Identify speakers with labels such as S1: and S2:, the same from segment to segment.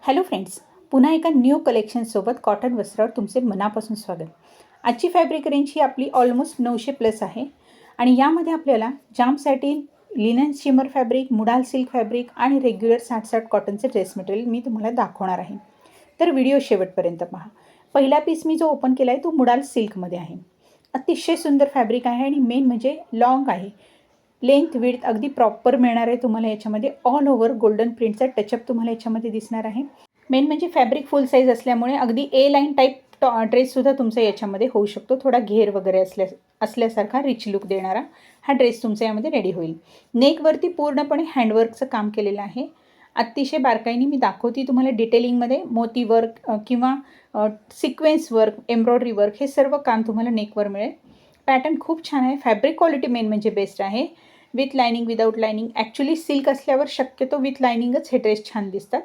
S1: Hello friends, पुन्हा एका new कलेक्शनसोबत cotton वस्त्रावर तुमचे मनापासून स्वागत. आजची फॅब्रिक रेंज ही आपली ऑलमोस्ट 900+ आहे आणि यामध्ये आपल्याला जाम सॅटिन, लिनन शिमर फॅब्रिक, मुडाल सिल्क फॅब्रिक आणि रेग्युलर 60-60 कॉटनचे ड्रेस मटेरियल मी तुम्हाला दाखवणार आहे. तर व्हिडिओ शेवटपर्यंत पहा. पहिला पीस मी जो ओपन केला आहे तो मुडाल सिल्कमध्ये आहे. अतिशय सुंदर फॅब्रिक आहे आणि मेन म्हणजे लॉंग आहे. लेंथ विड्थ अगदी प्रॉपर मिळणार आहे तुम्हाला याच्यामध्ये. ऑल ओव्हर गोल्डन प्रिंटचा टचअप तुम्हाला याच्यामध्ये दिसणार आहे. मेन म्हणजे फॅब्रिक फुल साईज असल्यामुळे अगदी ए लाईन टाईप ड्रेससुद्धा तुमचा याच्यामध्ये होऊ शकतो. थोडा घेर वगैरे असल्यासारखा रिच लुक देणारा हा ड्रेस तुमचा यामध्ये रेडी होईल. नेकवरती पूर्णपणे हँडवर्कचं काम केलेलं आहे. अतिशय बारकाईने मी दाखवते तुम्हाला डिटेलिंगमध्ये. मोती वर्क किंवा सिक्वेन्स वर्क, एम्ब्रॉयडरी वर्क हे सर्व काम तुम्हाला नेकवर मिळेल. पॅटर्न खूप छान आहे. फॅब्रिक क्वालिटी मेन म्हणजे बेस्ट आहे. With lining, without lining. Actually silk असल्यावर शक्यतो विथ लायनिंगच हे ड्रेस छान दिसतात.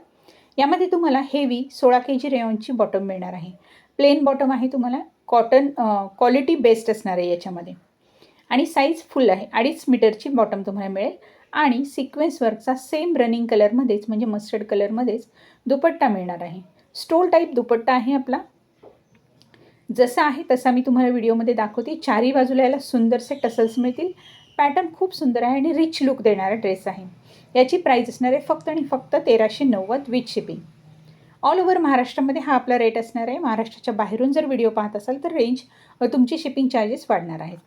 S1: यामध्ये तुम्हाला हेवी 16 kg रेयॉनची बॉटम मिळणार आहे. प्लेन बॉटम आहे. तुम्हाला कॉटन क्वालिटी बेस्ट असणार आहे याच्यामध्ये आणि साईज फुल आहे. 2.5 मीटरची बॉटम तुम्हाला मिळेल आणि सिक्वेन्स वर्कचा सेम रनिंग कलरमध्येच म्हणजे मस्टर्ड कलरमध्येच दुपट्टा मिळणार आहे. स्टोल टाईप दुपट्टा आहे आपला. जसा आहे तसा मी तुम्हाला व्हिडिओमध्ये दाखवते. चारही बाजूला याला सुंदरसे टसल्स मिळतील. पॅटर्न खूप सुंदर आहे आणि रिच लुक देणारा ड्रेस आहे. याची प्राईस असणार आहे फक्त आणि फक्त 1390 विथ शिपिंग. ऑल ओव्हर महाराष्ट्रामध्ये हा आपला रेट असणार आहे. महाराष्ट्राच्या बाहेरून जर व्हिडिओ पाहत असाल तर रेंज तुमची शिपिंग चार्जेस वाढणार आहेत.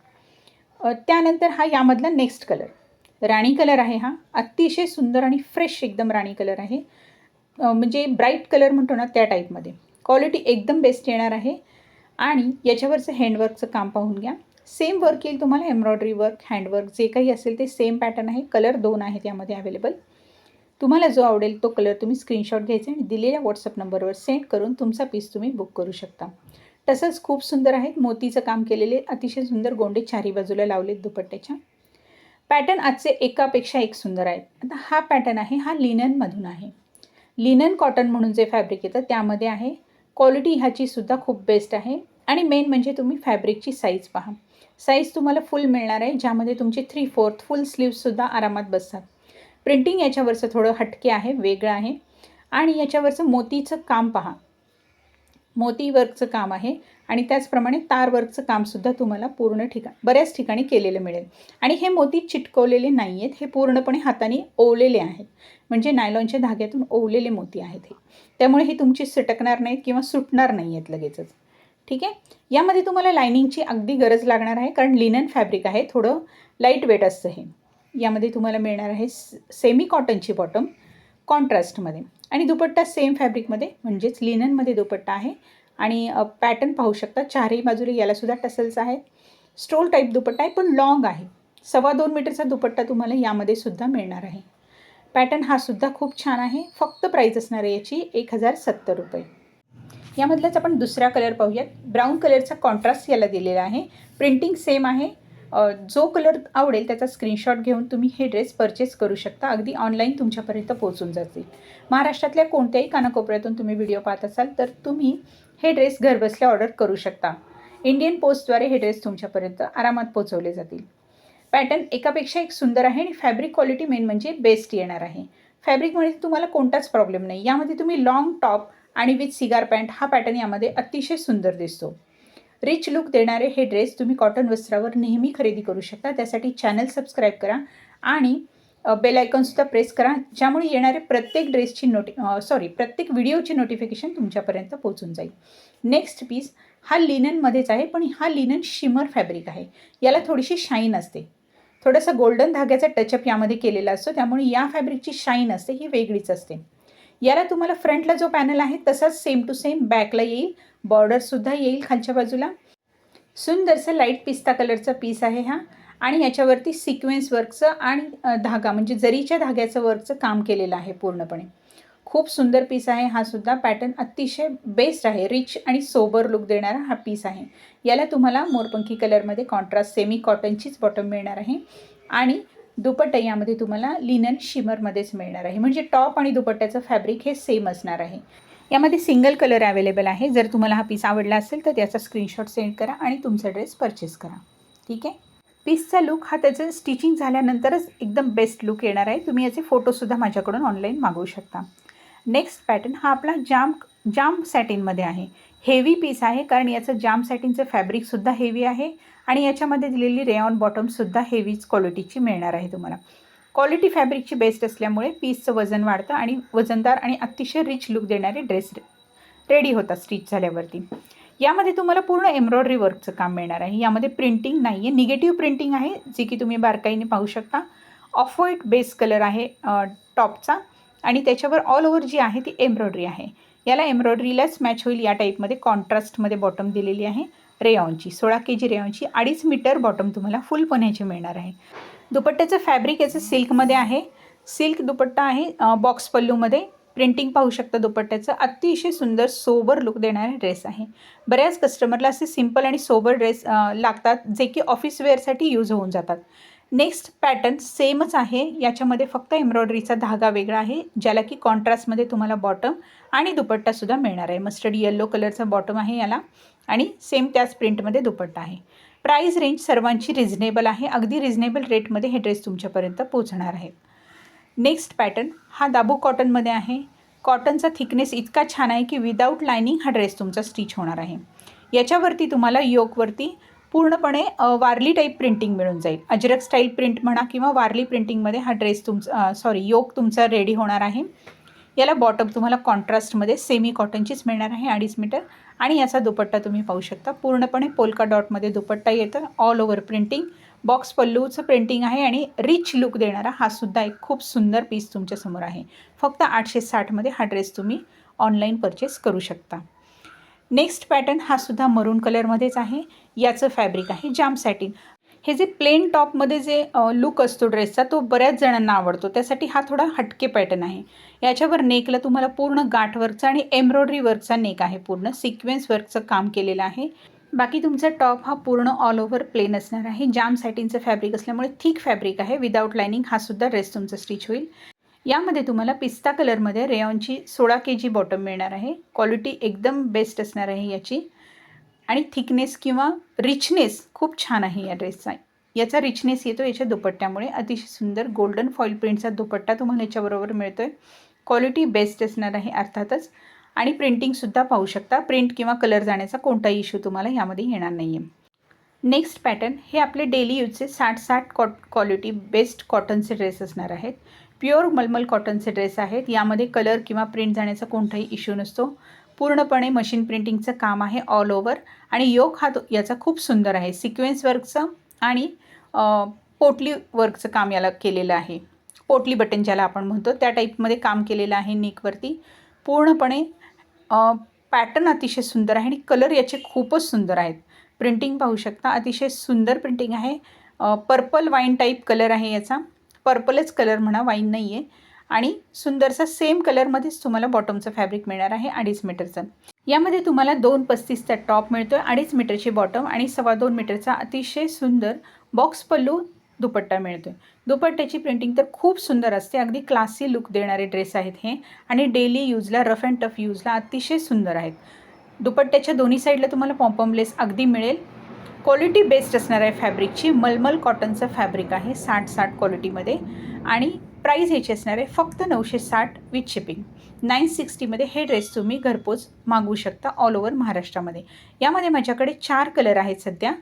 S1: त्यानंतर हा यामधला नेक्स्ट कलर राणी कलर आहे. हा अतिशय सुंदर आणि फ्रेश एकदम राणी कलर आहे. म्हणजे ब्राईट कलर म्हणतो ना त्या टाईपमध्ये. क्वालिटी एकदम बेस्ट येणार आहे आणि याच्यावरचं हँडवर्कचं काम पाहून घ्या. सेम वर्क येईल तुम्हाला. एम्ब्रॉयडरी वर्क, हँडवर्क जे काही असेल ते सेम पॅटर्न आहे. कलर 2 आहेत यामध्ये अवेलेबल. तुम्हाला जो आवडेल तो कलर तुम्ही स्क्रीनशॉट घ्यायचा आणि दिलेल्या व्हॉट्सअप नंबरवर सेंड करून तुमचा पीस तुम्ही बुक करू शकता. तसंच खूप सुंदर आहेत. मोतीचं काम केलेले अतिशय सुंदर गोंडे चारी बाजूला लावलेत दुपट्ट्याच्या. पॅटर्न आजचे एकापेक्षा एक सुंदर आहेत. आता हा पॅटर्न आहे हा लिननमधून आहे. लिनन कॉटन म्हणून जे फॅब्रिक येतं त्यामध्ये आहे. क्वालिटी ह्याची सुद्धा खूप बेस्ट आहे आणि मेन म्हणजे तुम्ही फॅब्रिकची साईज पहा. साईज तुम्हाला फुल मिळणार आहे ज्यामध्ये तुमचे 3/4 फुल स्लीव्ससुद्धा आरामात बसतात. प्रिंटिंग याच्यावरचं थोडं हटके आहे, वेगळं आहे आणि याच्यावरचं मोतीचं काम पहा. मोती वर्कचं काम आहे आणि त्याचप्रमाणे तार वर्कचं कामसुद्धा तुम्हाला पूर्ण बऱ्याच ठिकाणी केलेलं मिळेल. आणि हे मोती चिटकवलेले नाही आहेत. हे पूर्णपणे हाताने ओवलेले आहेत. म्हणजे नायलॉनच्या धाग्यातून ओवलेले मोती आहेत हे. त्यामुळे हे तुमची सटकणार नाहीत किंवा सुटणार नाही आहेत लगेचच. ठीक आहे. यामध्ये तुम्हाला लायनिंगची अगदी गरज लागणार आहे कारण लिनन फॅब्रिक आहे. थोडं लाईट वेट असतं हे. यामध्ये तुम्हाला मिळणार आहे सेमी कॉटनची बॉटम कॉन्ट्रास्टमध्ये आणि दुपट्टा सेम फॅब्रिकमध्ये म्हणजेच लिननमध्ये दुपट्टा आहे. आणि पॅटर्न पाहू शकता. चारही बाजूला यालासुद्धा टसल्स आहेत. स्टोल टाईप दुपट्टा आहे पण लॉंग आहे. 2.25 मीटरचा दुपट्टा तुम्हाला यामध्ये सुद्धा मिळणार आहे. पॅटर्न हा सुद्धा खूप छान आहे. फक्त प्राईस असणार आहे याची 1070 रुपये. यामधलाच आपण दुसरा कलर पाहूयात. ब्राऊन कलरचा कॉन्ट्रास्ट याला दिलेला आहे. प्रिंटिंग सेम आहे. जो कलर आवडेल त्याचा स्क्रीनशॉट घेऊन तुम्ही हे ड्रेस परचेस करू शकता. अगदी ऑनलाईन तुमच्यापर्यंत पोहोचून जातील. महाराष्ट्रातल्या कोणत्याही कानाकोपऱ्यातून तुम्ही व्हिडिओ पाहत असाल तर तुम्ही हे ड्रेस घरबसल्या ऑर्डर करू शकता. इंडियन पोस्टद्वारे हे ड्रेस तुमच्यापर्यंत आरामात पोहोचवले जातील. पॅटर्न एकापेक्षा एक सुंदर आहे आणि फॅब्रिक क्वालिटी मेन म्हणजे बेस्ट येणार आहे. फॅब्रिकमध्ये तुम्हाला कोणताच प्रॉब्लेम नाही. यामध्ये तुम्ही लॉंग टॉप आणि विथ सिगार पॅन्ट हा पॅटर्न यामध्ये अतिशय सुंदर दिसतो. रिच लुक देणारे हे ड्रेस तुम्ही कॉटन वस्त्रावर नेहमी खरेदी करू शकता. त्यासाठी चॅनल सबस्क्राईब करा आणि बेल आयकॉनसुद्धा प्रेस करा ज्यामुळे येणारे प्रत्येक प्रत्येक व्हिडिओची नोटिफिकेशन तुमच्यापर्यंत पोहोचून जाईल. नेक्स्ट पीस हा लिननमध्येच आहे पण हा लिनन शिमर फॅब्रिक आहे. याला थोडीशी शाईन असते. थोडासा गोल्डन धाग्याचा टचअप यामध्ये केलेला असतो त्यामुळे या फॅब्रिकची शाईन असते ही वेगळीच असते. याला तुम्हाला फ्रंटला जो पॅनल आहे तसाच सेम टू सेम बॅकला येईल. बॉर्डरसुद्धा येईल खालच्या बाजूला. सुंदरसं लाईट पिस्ता कलरचा पीस आहे हा आणि याच्यावरती सिक्वेन्स वर्कचं आणि धागा म्हणजे जरीच्या धाग्याचं वर्कचं काम केलेलं आहे पूर्णपणे. खूप सुंदर पीस आहे हा सुद्धा. पॅटर्न अतिशय बेस्ट आहे. रिच आणि सोबर लुक देणारा हा पीस आहे. याला तुम्हाला मोरपंखी कलरमध्ये कॉन्ट्रास्ट सेमी कॉटनचीच बॉटम मिळणार आहे आणि दुपट्टा यामध्ये तुम्हाला लिनन शिमरमध्येच मिळणार आहे. म्हणजे टॉप आणि दुपट्ट्याचं फॅब्रिक हे सेम असणार आहे. यामध्ये सिंगल कलर अवेलेबल आहे. जर तुम्हाला हा पीस आवडला असेल तर त्याचा स्क्रीनशॉट सेंड करा आणि तुमचा ड्रेस परचेस करा. ठीक आहे. पीसचा लुक हा त्याचं स्टिचिंग झाल्यानंतरच एकदम बेस्ट लुक येणार आहे. तुम्ही याचे फोटोसुद्धा माझ्याकडून ऑनलाईन मागवू शकता. नेक्स्ट पॅटर्न हा आपला जाम सॅटिनमध्ये आहे. हेवी पीस आहे कारण याचं जाम सॅटिनचं फॅब्रिकसुद्धा हेवी आहे आणि याच्यामध्ये दिलेली रेयॉन बॉटमसुद्धा हेवीच क्वालिटीची मिळणार आहे तुम्हाला. क्वालिटी फॅब्रिकची बेस्ट असल्यामुळे पीसचं वजन वाढतं आणि वजनदार आणि अतिशय रिच लुक देणारे ड्रेस रेडी होतात स्टिच झाल्यावरती. यामध्ये तुम्हाला पूर्ण एम्ब्रॉयडरी वर्कचं काम मिळणार आहे. यामध्ये प्रिंटिंग नाही आहे, निगेटिव्ह प्रिंटिंग आहे जी की तुम्ही बारकाईने पाहू शकता. ऑफ व्हाईट बेस कलर आहे टॉपचा आणि त्याच्यावर ऑल ओव्हर जी आहे ती एम्ब्रॉयडरी आहे. याला एम्ब्रॉयडरीलाच मॅच होईल या टाईपमध्ये कॉन्ट्रास्टमध्ये बॉटम दिलेली आहे रेयॉनची. 16 kg रेयॉनची 2.5 मीटर बॉटम तुम्हाला फुल पण्याची मिळणार आहे. दुपट्ट्याचं फॅब्रिक याचं सिल्कमध्ये आहे. सिल्क दुपट्टा आहे बॉक्स पल्लूमध्ये. प्रिंटिंग पाहू शकता दुपट्ट्याचं. अतिशय सुंदर सोबर लुक देणारे ड्रेस आहे. बऱ्याच कस्टमरला असे सिंपल आणि सोबर ड्रेस लागतात जे की ऑफिस वेअरसाठी यूज होऊन जातात. नेक्स्ट पॅटर्न सेमच आहे. याच्यामध्ये फक्त एम्ब्रॉयडरीचा धागा वेगळा आहे ज्याला की कॉन्ट्रास्टमध्ये तुम्हाला बॉटम आणि दुपट्टासुद्धा मिळणार आहे. मस्टर्ड येल्लो कलरचा बॉटम आहे याला आणि सेम त्याच प्रिंटमध्ये दुपट्टा आहे. प्राईस रेंज सर्वांची रिझनेबल आहे. अगदी रिझनेबल रेटमध्ये हे ड्रेस तुमच्यापर्यंत पोहोचणार आहेत. नेक्स्ट पॅटर्न हा दाबू कॉटनमध्ये आहे. कॉटनचा थिकनेस इतका छान आहे की विदाऊट लायनिंग हा ड्रेस तुमचा स्टिच होणार आहे. याच्यावरती तुम्हाला योकवरती पूर्णपणे वारली टाईप प्रिंटिंग मिळून जाईल. अजरक स्टाईल प्रिंट म्हणा किंवा वारली प्रिंटिंगमध्ये हा ड्रेस योक तुमचा रेडी होणार आहे. याला बॉटम तुम्हाला कॉन्ट्रास्टमध्ये सेमी कॉटनचीच मिळणार आहे 2.5 मीटर आणि याचा दुपट्टा तुम्ही पाहू शकता. पूर्णपणे पोल्का डॉटमध्ये दुपट्टा येतं. ऑल ओव्हर प्रिंटिंग, बॉक्स पल्लूचं प्रिंटिंग आहे आणि रिच लुक देणारा हा सुद्धा एक खूप सुंदर पीस तुमच्यासमोर आहे. फक्त 860मध्ये हा ड्रेस तुम्ही ऑनलाईन परचेस करू शकता. नेक्स्ट पॅटर्न हा सुद्धा मरून कलरमध्येच आहे. याचं फॅब्रिक आहे जाम सॅटिन. हे जे प्लेन टॉपमध्ये जे लुक असतो ड्रेसचा तो बऱ्याच जणांना आवडतो, त्यासाठी हा थोडा हटके पॅटर्न आहे. याच्यावर नेकला तुम्हाला पूर्ण गाठवर्कचा आणि एम्ब्रॉयडरी वर्कचा नेक आहे. पूर्ण सिक्वेन्स वर्कचं काम केलेलं आहे. बाकी तुमचा टॉप हा पूर्ण ऑल ओव्हर प्लेन असणार आहे. जाम सॅटिनचं फॅब्रिक असल्यामुळे थिक फॅब्रिक आहे. विदाऊट लायनिंग हा सुद्धा ड्रेस तुमचा स्टिच होईल. यामध्ये तुम्हाला पिस्ता कलरमध्ये रेयॉनची 16 kg बॉटम मिळणार आहे. क्वालिटी एकदम बेस्ट असणार आहे याची आणि थिकनेस किंवा रिचनेस खूप छान आहे या ड्रेसचा. याचा रिचनेस येतो याच्या दुपट्ट्यामुळे. अतिशय सुंदर गोल्डन फॉईल प्रिंटचा दुपट्टा तुम्हाला याच्याबरोबर मिळतो आहे. क्वालिटी बेस्ट असणार आहे अर्थातच आणि प्रिंटिंगसुद्धा पाहू शकता. प्रिंट किंवा कलर जाण्याचा कोणताही इश्यू तुम्हाला यामध्ये येणार नाही आहे. नेक्स्ट पॅटर्न हे आपले डेली यूजचे 60 क्वालिटी बेस्ट कॉटनचे ड्रेस असणार आहेत. प्युअर मलमल कॉटनचे ड्रेस आहेत. यामध्ये कलर किंवा प्रिंट जाण्याचा कोणताही इश्यू नसतो. पूर्णपणे मशीन प्रिंटिंगचं काम आहे ऑल ओव्हर आणि योक हा याचा खूप सुंदर आहे. सिक्वेन्स वर्कचं आणि पोटली वर्कचं काम याला केलेलं आहे. पोटली बटन ज्याला आपण म्हणतो त्या टाईपमध्ये काम केलेलं आहे नेकवरती. पूर्णपणे पॅटर्न अतिशय सुंदर आहे आणि कलर याचे खूपच सुंदर आहेत. प्रिंटिंग पाहू शकता. अतिशय सुंदर प्रिंटिंग आहे. पर्पल वाईन टाईप कलर आहे याचा. पर्पलच कलर म्हणा, वाईन नाही आहे. आणि सुंदरसा सेम कलरमध्येच तुम्हाला बॉटमचं फॅब्रिक मिळणार आहे 2.5 मीटरचं. यामध्ये तुम्हाला 2.35चा टॉप मिळतो आहे, 2.5 मीटरची बॉटम आणि 2.25 मीटरचा अतिशय सुंदर बॉक्स पल्लू दुपट्टा मिळतो आहे. दुपट्ट्याची प्रिंटिंग तर खूप सुंदर असते. अगदी क्लासी लुक देणारे ड्रेस आहेत हे आणि डेली यूजला, रफ अँड टफ यूजला अतिशय सुंदर आहेत. दुपट्ट्याच्या दोन्ही साईडला तुम्हाला पॉम्पम लेस अगदी मिळेल. क्वालिटी बेस्ट असणार आहे फॅब्रिकची. मलमल कॉटनचं फॅब्रिक आहे 60 क्वालिटीमध्ये आणि प्राईस ह्याची असणार आहे फक्त 960 विथ शिपिंग. 960मध्ये हे ड्रेस तुम्ही घरपोच मागवू शकता ऑल ओव्हर महाराष्ट्रामध्ये. यामध्ये माझ्याकडे 4 कलर आहेत सध्या.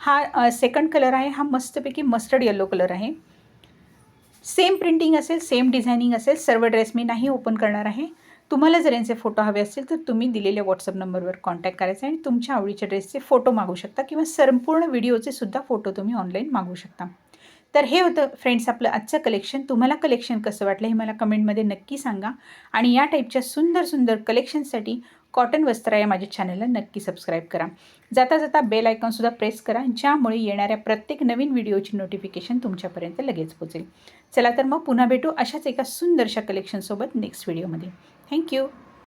S1: हा सेकंड कलर आहे. हा मस्तपैकी मस्टर्ड येल्लो कलर आहे. सेम प्रिंटिंग असेल, सेम डिझायनिंग असेल. सर्व ड्रेस मी नाही ओपन करणार आहे. तुम्हाला जर यांचे फोटो हवे असतील तर तुम्ही दिलेल्या व्हॉट्सअप नंबरवर कॉन्टॅक्ट करायचा आणि तुमच्या आवडीच्या ड्रेसचे फोटो मागू शकता किंवा संपूर्ण व्हिडिओचे सुद्धा फोटो तुम्ही ऑनलाईन मागवू शकता. तर हे होतं फ्रेंड्स आपलं आजचं कलेक्शन. तुम्हाला कलेक्शन कसं वाटलं हे मला कमेंटमध्ये नक्की सांगा आणि या टाईपच्या सुंदर सुंदर कलेक्शनसाठी कॉटन वस्त्र या माझ्या चॅनलला नक्की सबस्क्राईब करा. जाता जाता बेल आयकॉनसुद्धा प्रेस करा ज्यामुळे येणाऱ्या प्रत्येक नवीन व्हिडिओची नोटिफिकेशन तुमच्यापर्यंत लगेच पोहोचेल. चला तर मग पुन्हा भेटू अशाच एका सुंदरशा कलेक्शनसोबत नेक्स्ट व्हिडिओमध्ये. थँक्यू.